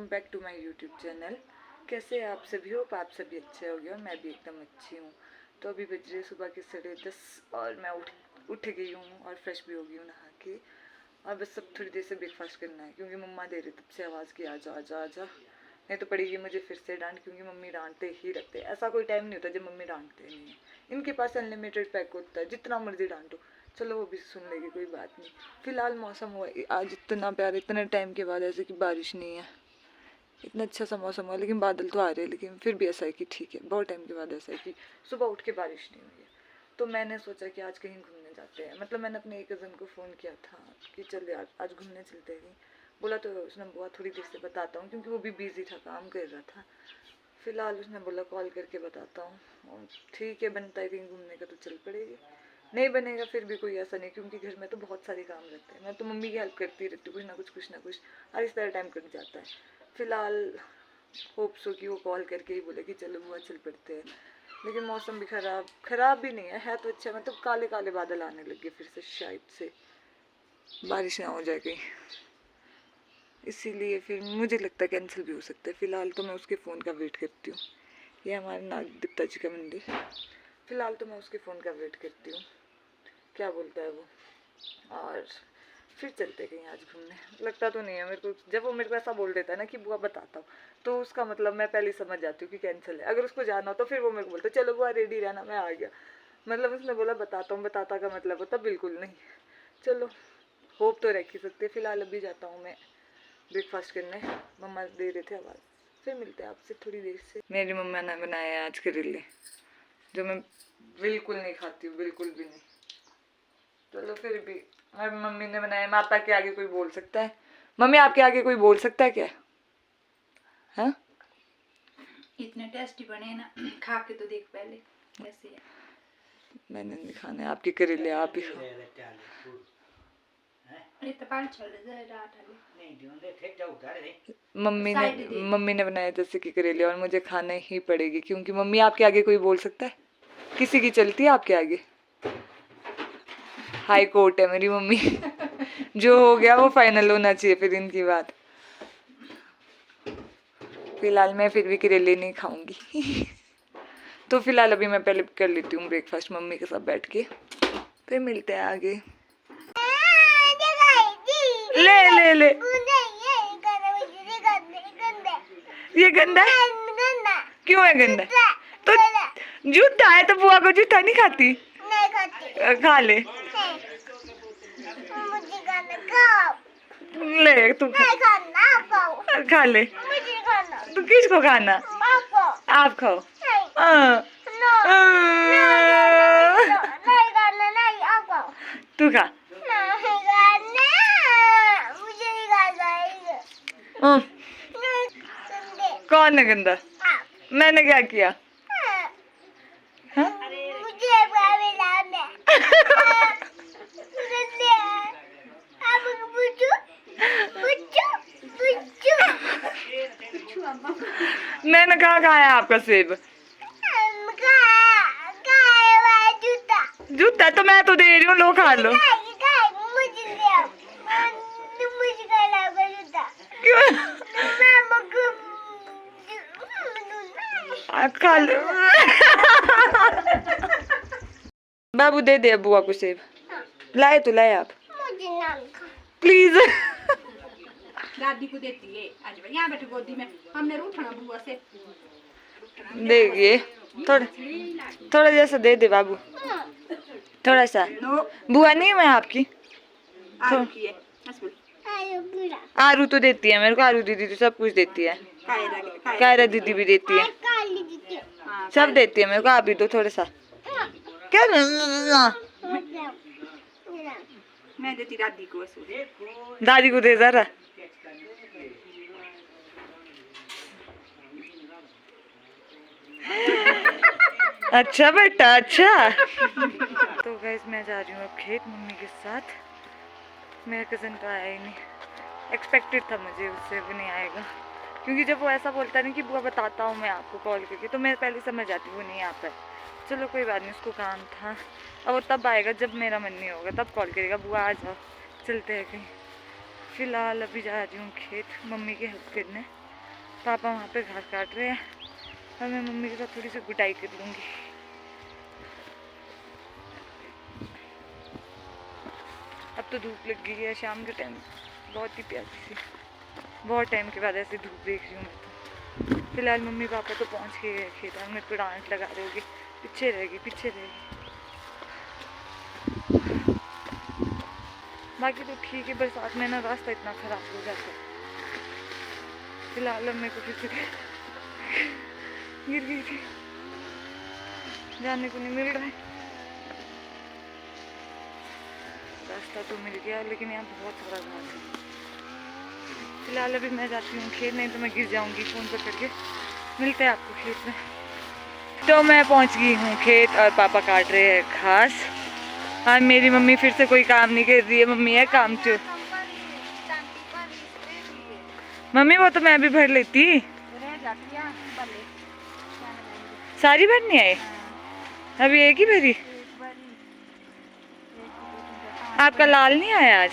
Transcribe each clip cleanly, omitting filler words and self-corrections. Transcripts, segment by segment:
Back to my YouTube channel. कैसे आप सभी हो? आप सभी अच्छे होंगे और मैं भी एकदम अच्छी हूँ। तो अभी बज रहे सुबह के 10:30 और मैं उठ गई हूँ और फ्रेश भी हो गई हूँ नहा के। और बस सब थोड़ी देर से ब्रेकफास्ट करना है क्योंकि मम्मा दे रहे तब से आवाज़ की आजा आजा आजा, नहीं तो पड़ेगी मुझे फिर से डांट, क्योंकि मम्मी डांटते ही रहते हैं। ऐसा कोई टाइम नहीं होता जब मम्मी डांटते नहीं है। इनके पास अनलिमिटेड पैक होता है, जितना मर्जी डांटो, चलो वो भी सुन लेगी, कोई बात नहीं। फिलहाल मौसम हुआ आज इतना प्यारा, इतने टाइम के बाद ऐसे कि बारिश नहीं है, इतना अच्छा सा मौसम हुआ, लेकिन बादल तो आ रहे हैं, लेकिन फिर भी ऐसा है कि ठीक है, बहुत टाइम के बाद ऐसा है कि सुबह उठ के बारिश नहीं हुई है। तो मैंने सोचा कि आज कहीं घूमने जाते हैं। मतलब मैंने अपने एक कज़न को फ़ोन किया था कि चल यार आज घूमने चलते हैं कहीं। बोला तो उसने बोला थोड़ी देर से बताता हूँ, क्योंकि वो भी बिज़ी था, काम कर रहा था। फिलहाल उसने बोला कॉल करके बताता हूँ। ठीक है, बनता है कहीं घूमने का तो चल पड़ेगी, नहीं बनेगा फिर भी कोई ऐसा नहीं, क्योंकि घर में तो बहुत सारे काम रहते हैं। मैं तो मम्मी की हेल्प करती रहती हूँ, कुछ ना कुछ, और इस तरह टाइम कट जाता है। फिलहाल होप सो कि वो कॉल करके ही बोले कि चलो बुआ चल पड़ते हैं। लेकिन मौसम भी ख़राब भी नहीं है तो अच्छा। मतलब काले काले बादल आने लगे फिर से, शायद से बारिश ना हो जाए कहीं, इसीलिए फिर मुझे लगता है कैंसिल भी हो सकता है। फ़िलहाल तो मैं उसके फ़ोन का वेट करती हूँ। ये हमारे नाग देवता जी का मंदिर। फ़िलहाल तो मैं उसके फ़ोन का वेट करती हूँ, क्या बोलता है वो, और फिर चलते कहीं आज घूमने। लगता तो नहीं है मेरे को, जब वो मेरे को ऐसा बोल देता है ना कि बुआ बताता हूँ, तो उसका मतलब मैं पहले समझ जाती हूँ कि कैंसिल है। अगर उसको जाना हो तो फिर वो मेरे को बोलता है चलो बुआ रेडी रहना, मैं आ गया। मतलब उसने बोला बताता हूँ, बताता का मतलब होता बिल्कुल नहीं। चलो होप तो रख ही सकते। फ़िलहाल अभी जाता हूँ मैं ब्रेकफास्ट करने, मम्मा दे रहे थे आवाज़। फिर मिलते हैं आपसे थोड़ी देर से। मेरी मम्मा ने बनाया आज करेले, जो मैं बिल्कुल नहीं खाती हूँ, बिल्कुल भी नहीं। चलो फिर भी मम्मी ने बनाया, माता के आगे कोई बोल सकता है? मम्मी आपके आगे कोई बोल सकता है क्या? हाँ, इतने टेस्टी बने ना, खा के तो देख पहले कैसे है। मैंने नहीं खाने आपके करेले, आप ही खाओ। मम्मी ने बनाया जैसे कि करेले, और मुझे खाने ही पड़ेगी, क्योंकि मम्मी आपके आगे कोई बोल सकता है? किसी की चलती है आपके आगे? हाई कोर्ट है मेरी मम्मी। जो हो गया वो फाइनल होना चाहिए फिर इनकी बात। फिलहाल मैं फिर भी करेले नहीं खाऊंगी। तो फिलहाल अभी मैं पहले कर लेती हूँ ब्रेकफास्ट मम्मी के साथ बैठ के, फिर मिलते हैं आगे। ले ले ले, ये गंदा है? क्यों है गंदा? तो जूता है तो बुआ को जूता नहीं खाती? खा ले, ले तू खा ले। तू किसको खाना? आप खाओ। तू खा। कौन है गंदा? मैंने क्या किया? मैंने कहा खाया आपका सेब? जूता तो मैं तो दे रही हूँ, लो खा लो। क्यों? खा लो। बाबू दे दे बुआ को सेब। लाए तो लाए आप, प्लीज। दादी को देती है, आज यहाँ बैठे गोदी में, हमने रूठना बुआ से। देखिए थोड़ा जैसा दे दे बाबू, थोड़ा सा। बुआ नहीं मैं आपकी। आरू तो देती है मेरे को, आरू दीदी तो सब कुछ देती है, कायरा दीदी भी देती है, सब देती है मेरे को। आप भी दो थोड़ा सा। क्या मैं देती दादी को, दादी को दे जरा। अच्छा बेटा अच्छा। तो गाइस मैं जा रही हूँ अब खेत मम्मी के साथ। मेरा कज़न तो आया ही नहीं, एक्सपेक्टेड था मुझे उससे भी नहीं आएगा, क्योंकि जब वो ऐसा बोलता नहीं कि बुआ बताता हूँ मैं आपको कॉल करके, तो मैं पहले समझ जाती हूँ वो नहीं आता है। चलो कोई बात नहीं, उसको काम था, और वो तब आएगा जब मेरा मन नहीं होगा, तब कॉल करेगा बुआ आ जाओ चलते हैं कहीं। फ़िलहाल अभी जा रही हूँ खेत मम्मी की हेल्प करने, पापा वहाँ पे घास काट रहे हैं और मैं मम्मी के साथ थोड़ी सी गुटाई कर लूँगी। अब तो धूप लग गई है, शाम के टाइम बहुत ही प्यारी सी, बहुत टाइम के बाद ऐसे धूप देख रही हूँ मैं तो। फिलहाल मम्मी पापा तो पहुँच गए हैं खेत, मेरे को डांट लगा रहे होगी, पीछे रहेगी पीछे रहेगी। बाकी तो ठीक है, बरसात में ना रास्ता इतना ख़राब हो जाता है। फिलहाल मेरे को फिर से गिर गई थी, जाने को नहीं मिल रहा है। रास्ता तो मिल गया लेकिन यहाँ बहुत सारा घास है। फिलहाल अभी मैं जाती हूँ खेत, नहीं तो मैं गिर जाऊँगी फ़ोन पकड़ के। मिलते हैं आपको खेत में। तो मैं पहुँच गई हूँ खेत और पापा काट रहे हैं घास। हाँ, मेरी मम्मी फिर से कोई काम नहीं कर रही है, मम्मी है काम चोर। मम्मी वो तो मैं भी भर लेती, सारी भरनी है। अभी एक ही भरी। आपका लाल नहीं आया आज?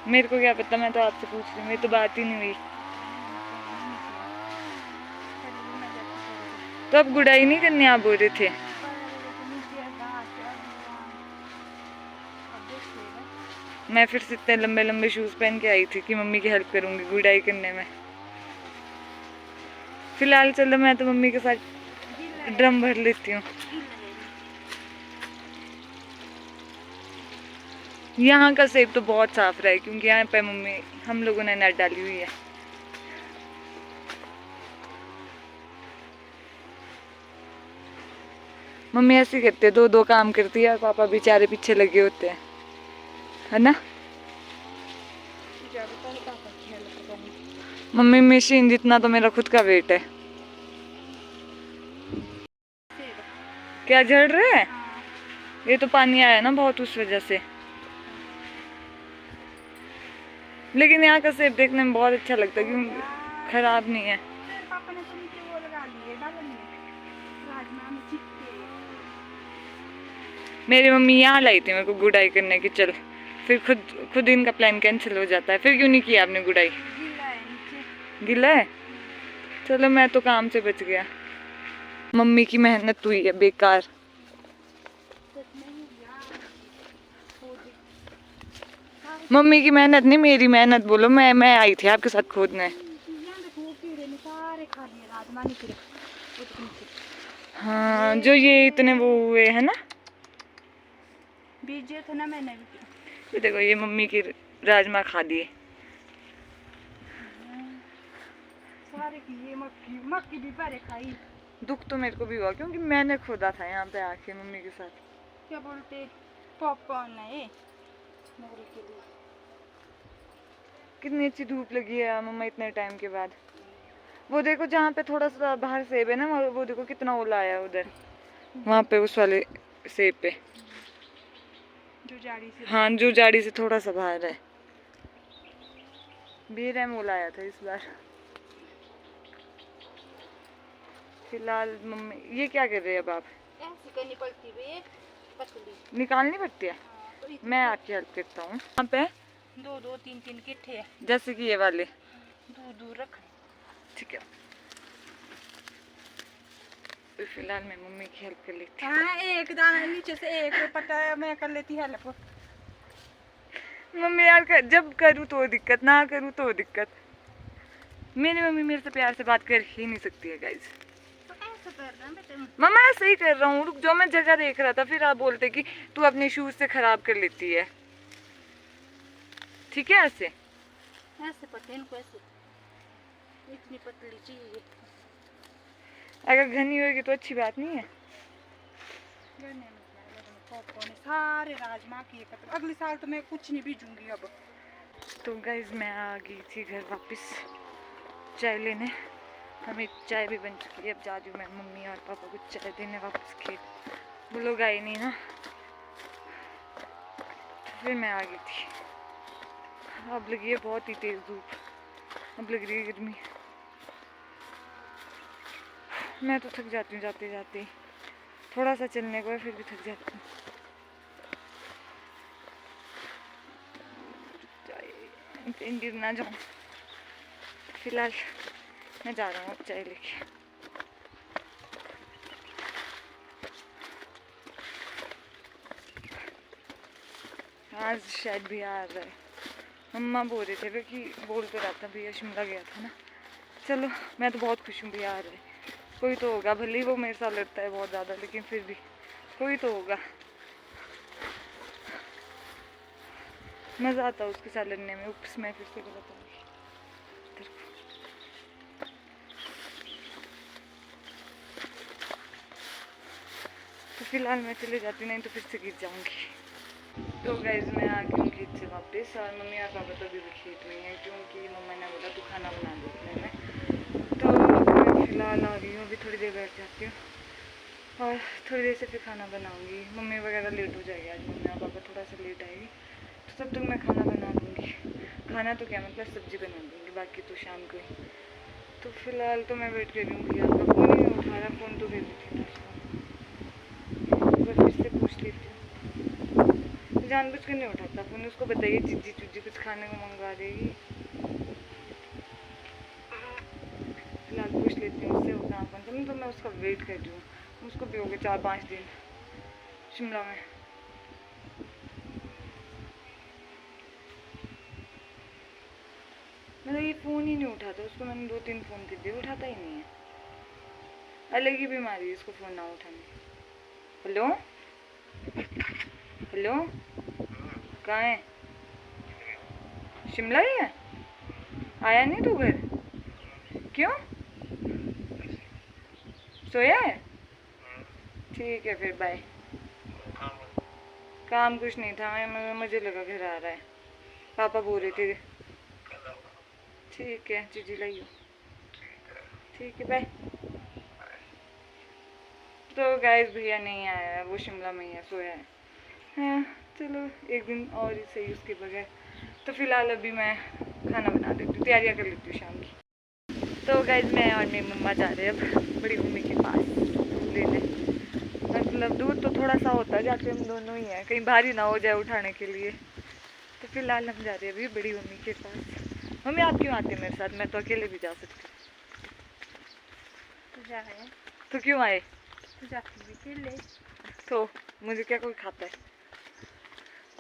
मेरे को क्या पता, मैं तो आपसे पूछ रही हूँ, मेरी तो बात ही नहीं हुई। तो अब गुड़ाई नहीं करनी आप बोल रहे थे? मैं फिर से इतने लंबे लंबे शूज पहन के आई थी कि मम्मी की हेल्प करूंगी गुड़ाई करने में। फिलहाल चलो मैं तो मम्मी के साथ ड्रम भर लेती हूँ। यहाँ का सेब तो बहुत साफ रहा है क्योंकि यहाँ पे मम्मी हम लोगों ने नेट डाली हुई है। मम्मी ऐसे करते दो दो काम करती है, पापा बेचारे पीछे लगे होते हैं, है ना? मम्मी मशीन जितना तो मेरा खुद का वेट है। क्या झड़ रहा है? ये तो पानी आया ना बहुत, उस वजह से। लेकिन यहाँ का सेब देखने में बहुत अच्छा लगता है क्योंकि खराब नहीं है। मेरी मम्मी यहाँ लाई थी मेरे को गुड़ाई करने की, चल फिर खुद इनका प्लान कैंसिल हो जाता है। फिर क्यों नहीं किया आपने गुड़ाई? गिला है? चलो मैं तो काम से बच गया। मम्मी की मेहनत हुई है बेकार। मम्मी की मेहनत नहीं, मेरी मेहनत बोलो। मैं आई थी आपके साथ खोदने। हाँ, जो ये इतने वो हुए है ना, बीजे थे ना मैंने भी। ये देखो ये मम्मी की राजमा खा दिए। सारे की ये मक्की भी परे खाई। दुख तो मेरे को भी हुआ क्योंकि मैंने खोदा था यहाँ पे आके मम्मी के साथ। क्या बोलते, पॉपकॉर्न है मेरे के लिए। कितनी अच्छी धूप लगी है मम्मा इतने टाइम के बाद। वो देखो जहाँ पे थोड़ा सा बाहर सेब है ना, वो देखो कितना ओला आया उधर, वहाँ पे उस वाले सेब पे, जो जाड़ी से। हाँ, जो जाड़ी से थोड़ा सा बाहर है। बेरहम ओला आया था इस बार। फिलहाल मम्मी ये क्या कर रहे हैं अब आप? ऐसी करनी पड़ती है, पतली निकालनी पड़ती है। तो मैं आपकी हेल्प करता हूँ। यहाँ पे दो दो तीन तीन किट्ठे है, जैसे कि ये वाले दूर दूर रख। ठीक है। तो फिलहाल मैं मम्मी की हेल्प कर लेती हूँ। हाँ, एक दाना नीचे से एक पता मैं कर लेती हेल्प। मम्मी यार जब करूँ तो दिक्कत, ना करूँ तो दिक्कत। मेरी मम्मी मेरे से प्यार से बात कर ही नहीं सकती है गाइस। तो ऐसा कर रहा बेटे। मम्मा ऐसे ही कर रहा हूँ, रुक, जो मैं जगह देख रहा था, फिर आप बोलते कि तू अपने शूज से खराब कर लेती है। ठीक है, ऐसे ऐसे पड़ते इनको, ऐसे इतनी पतली चाहिए। अगर घनी होगी तो अच्छी बात नहीं है। सारे राजमा की एकत्र, अगले साल तो मैं कुछ नहीं बीजूंगी अब। तो गाइज मैं आ गई थी घर वापस चाय लेने। हमें चाय भी बन चुकी है, अब जा रही हूँ मैं मम्मी और पापा को चाय देने वापस खेत। वो लोग आए नहीं ना, तो फिर मैं आ गई थी। अब लगी है बहुत ही तेज धूप, अब लग रही है गर्मी। मैं तो थक जाती हूँ जाते जाते, थोड़ा सा चलने को है फिर भी थक जाती हूँ। गिर ना जाऊँ। फिलहाल मैं जा रहा हूँ अब चाय लेके। आज शायद भैया आ रहा है, मम्मा बोल रहे थे कि बोल तो रहा था भैया शिमला गया था ना। चलो मैं तो बहुत खुश हूँ भैया आ रहा है, कोई तो होगा, भले ही वो मेरे साथ लड़ता है बहुत ज़्यादा, लेकिन फिर भी कोई तो होगा। मज़ा आता है उसके साथ लड़ने में। उप्स, मैं फिर से गलत आऊँगी। तो फिलहाल मैं चले जाती, नहीं तो फिर से गिर जाऊँगी। तो गाइस मैं आ गई हूँ खेत से वापस, और मम्मी और पापा तो अभी भी खेत में है, क्योंकि मम्मा ने बोला तू खाना बना दे इतने में। तो मैं फिलहाल आ गई हूँ, अभी थोड़ी देर बैठ जाती हूँ और थोड़ी देर से फिर खाना बनाऊँगी। मम्मी वगैरह लेट हो जाएगी आज, मम्मी और पापा थोड़ा सा लेट आएगी, तो तब तक मैं खाना बना दूँगी। खाना तो क्या, मतलब सब्ज़ी बना दूँगी, बाकी तो शाम को ही। तो फिलहाल तो मैं वेट कर रही हूँ, भैया का फ़ोन ही नहीं उठा रहा, फ़ोन तो भेज देती थी उसको, फिर से पूछ लेती हूँ। जानबूझ कर नहीं उठाता फ़ोन, उसको बताइए चिज्जी चुज्जी कुछ खाने को मंगवा देगी। फिलहाल पूछ लेती हूँ उससे, वो कहाँ फ़ोन, तो मैं उसका वेट कर रही हूँ। उसको भी हो गए 4-5 दिन शिमला में। मतलब ये फ़ोन ही नहीं उठाता, उसको मैंने 2-3 फ़ोन कर दिए, उठाता ही नहीं है। अलग ही बीमारी है इसको फ़ोन ना उठाने। हेलो हेलो, कहाँ है? शिमला ही है? आया नहीं तू घर? क्यों, सोया है? ठीक है फिर बाय। काम कुछ नहीं था, मुझे लगा घर आ रहा है, पापा बोल रहे थे। ठीक है, चीजी लाइयो। ठीक है बाय। तो गाइस भैया नहीं आया है, वो शिमला में ही है, सोया है। हाँ चलो एक दिन और ही सही उसके बगैर। तो फिलहाल अभी मैं खाना बना देती हूँ, तैयारियाँ कर लेती हूँ शाम की। तो गाइस मैं और मेरी मम्मा जा रहे हैं अब बड़ी मम्मी के पास लेने। मतलब दूध तो थोड़ा सा होता है, जाके हम दोनों ही हैं, कहीं भारी ना हो जाए उठाने के लिए। तो फिलहाल हम जा रहे हैं अभी बड़ी मम्मी के पास। मम्मी आप क्यों आते हैं मेरे साथ, मैं तो अकेले भी जा सकती हूँ। तो क्यों आए? तो मुझे क्या कोई खाता है?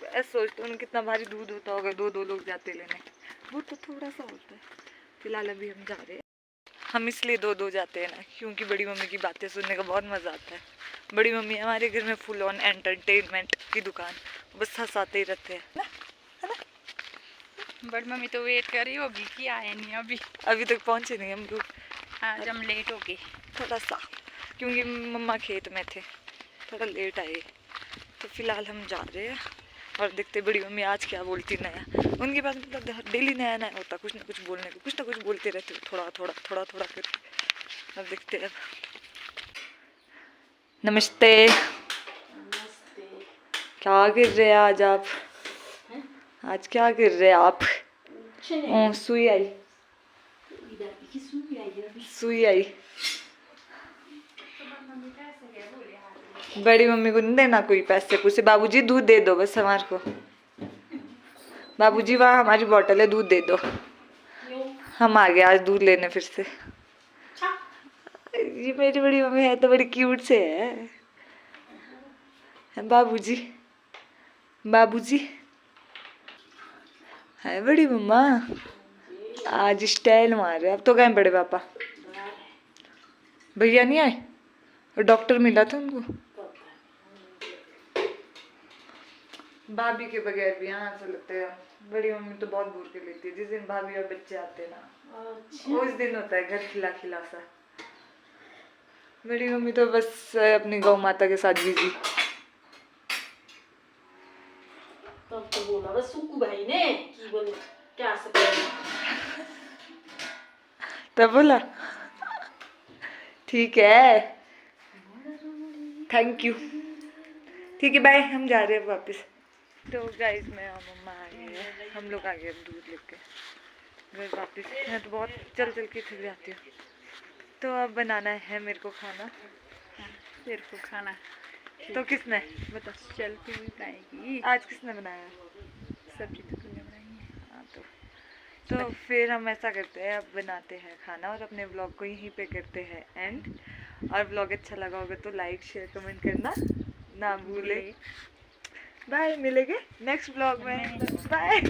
तो ऐसा सोचते उन्हें कितना भारी दूध होता होगा, 2-2 लोग जाते लेने। वो तो थोड़ा सा होता है। फिलहाल अभी हम जा रहे हैं, हम इसलिए 2-2 जाते हैं ना, क्योंकि बड़ी मम्मी की बातें सुनने का बहुत मज़ा आता है। बड़ी मम्मी हमारे घर में फुल ऑन एंटरटेनमेंट की दुकान, बस हंसाते ही रहते हैं ना, है ना? बड़ी मम्मी तो वेट कर रही होगी कि आए नहीं अभी तक पहुँचे नहीं हम लोग, आज हम लेट हो गए थोड़ा सा, क्योंकि मम्मा खेत में थे, थोड़ा लेट आए। तो फिलहाल हम जा रहे हैं और देखते बड़ी मम्मी आज क्या बोलती नया। उनके पास मतलब डेली नया नया होता, कुछ ना कुछ बोलने को, कुछ ना कुछ बोलते रहते, थोड़ा थोड़ा करके। अब देखते हैं। नमस्ते। क्या कर रहे हैं आज आप? आज क्या कर रहे हैं आप? सुई आई, सुई आई। बड़ी मम्मी को नहीं देना कोई पैसे पूसे, बाबूजी दूध दे दो बस हमारे को। बाबूजी वहाँ हमारी बोतल है, दूध दे दो। हम आ गए आज दूध लेने फिर से। ये मेरी बड़ी मम्मी है तो बड़ी क्यूट से है। बाबूजी, बाबूजी है बड़ी मम्मा, आज स्टाइल मार रहे। अब तो गए बड़े पापा, भैया नहीं आए, डॉक्टर मिला था उनको। भाभी के बगैर भी यहाँ से लगता है, बड़ी मम्मी तो बहुत दूर के लेती है। जिस दिन भाभी और बच्चे आते हैं ना, उस दिन होता है घर खिला खिला सा। बड़ी मम्मी तो बस अपनी गौ माता के साथ बिजी। तब तो बोला बस सुकू भाई ने कि बोले क्या सके, तब बोला ठीक है, थैंक यू, ठीक है बाय, हम जा रहे हैं वापस। तो गाइस मैं और मम्मा आ गए हैं, हम लोग आ गए अब दूध लेके घर वापस। मैं तो बहुत चल चल के थक जाती हूँ। तो अब बनाना है मेरे को खाना। तेरे को खाना तो किसने बता, चल तू भी बनाएगी? आज किसने बनाया? सब्जी तो तूने बनाई है। हाँ तो तो फिर हम ऐसा करते हैं, अब बनाते हैं खाना और अपने ब्लॉग को यहीं पे करते हैं एंड। और ब्लॉग अच्छा लगा होगा तो लाइक शेयर कमेंट करना ना भूले। बाय, मिलेंगे नेक्स्ट ब्लॉग में। बाय।